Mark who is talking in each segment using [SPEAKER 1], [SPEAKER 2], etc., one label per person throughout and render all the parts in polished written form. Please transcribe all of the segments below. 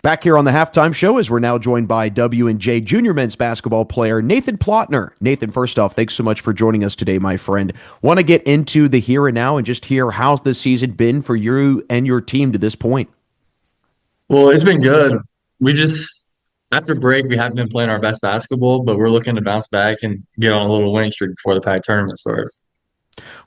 [SPEAKER 1] Back here on the halftime show, as we're now joined by W&J junior men's basketball player Nathan Plotner. Nathan, first off, thanks so much for joining us today, my friend. Want to get into the here and now and just hear how's this season been for you and your team to this point?
[SPEAKER 2] Well, it's been good. We just after break we haven't been playing our best basketball, but we're looking to bounce back and get on a little winning streak before the PAC tournament starts.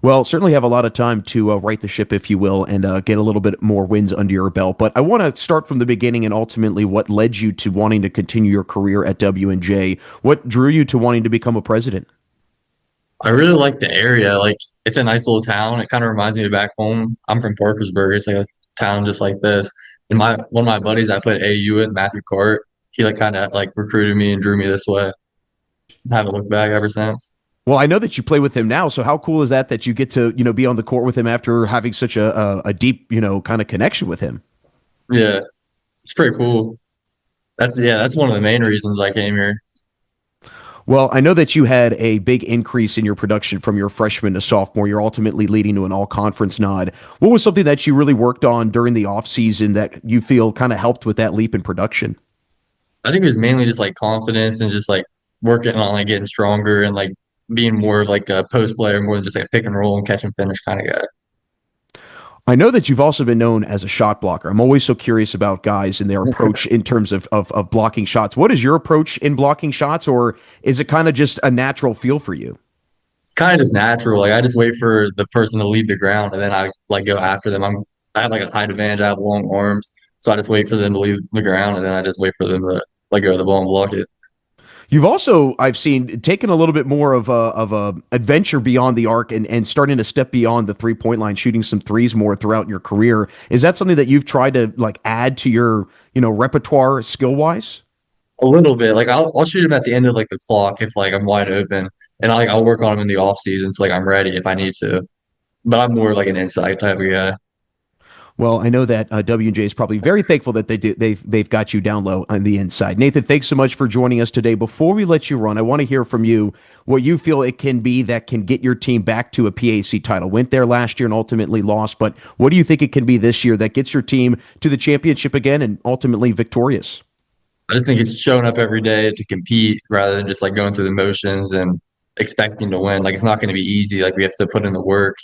[SPEAKER 1] Well, certainly have a lot of time to right the ship, if you will, and get a little bit more wins under your belt. But I want to start from the beginning and ultimately what led you to wanting to continue your career at W&J. What drew you to wanting to become a president?
[SPEAKER 2] I really like the area. Like it's a nice little town. It kind of reminds me of back home. I'm from Parkersburg. It's like a town just like this. And my one of my buddies I played AU with, Matthew Cart, he like kind of like recruited me and drew me this way. Haven't looked back ever since.
[SPEAKER 1] Well, I know that you play with him now, so how cool is that that you get to, be on the court with him after having such a deep, kind of connection with him?
[SPEAKER 2] Yeah, it's pretty cool. That's one of the main reasons I came here.
[SPEAKER 1] Well, I know that you had a big increase in your production from your freshman to sophomore. You're ultimately leading to an all-conference nod. What was something that you really worked on during the offseason that you feel kind of helped with that leap in production?
[SPEAKER 2] I think it was mainly just like confidence and just like working on like getting stronger and like being more of like a post player more than just like a pick and roll and catch and finish kind of guy.
[SPEAKER 1] I know that you've also been known as a shot blocker. I'm always so curious about guys and their approach in terms of blocking shots. What is your approach in blocking shots, or is it kind of just a natural feel for you?
[SPEAKER 2] Kind of just natural. Like I just wait for the person to leave the ground and then I like go after them. I have like a height advantage. I have long arms, so I just wait for them to leave the ground and then I just wait for them to like go to the ball and block it.
[SPEAKER 1] You've also, I've seen, taken a little bit more of a adventure beyond the arc and starting to step beyond the 3 point line, shooting some threes more throughout your career. Is that something that you've tried to like add to your repertoire skill wise?
[SPEAKER 2] A little bit. Like I'll shoot them at the end of like the clock if like I'm wide open, and I'll work on them in the off season so like I'm ready if I need to. But I'm more like an inside type of guy.
[SPEAKER 1] Well, I know that W&J is probably very thankful that they've got you down low on the inside. Nathan, thanks so much for joining us today. Before we let you run, I want to hear from you what you feel it can be that can get your team back to a PAC title. Went there last year and ultimately lost, but what do you think it can be this year that gets your team to the championship again and ultimately victorious?
[SPEAKER 2] I just think it's showing up every day to compete rather than just like going through the motions and expecting to win. Like it's not going to be easy. Like we have to put in the work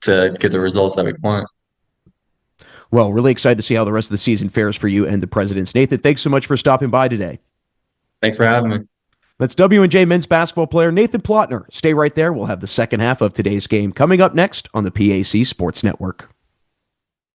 [SPEAKER 2] to get the results that we want.
[SPEAKER 1] Well, really excited to see how the rest of the season fares for you and the Presidents. Nathan, thanks so much for stopping by today.
[SPEAKER 2] Thanks for having me.
[SPEAKER 1] That's W&J men's basketball player Nathan Plotner. Stay right there. We'll have the second half of today's game coming up next on the PAC Sports Network.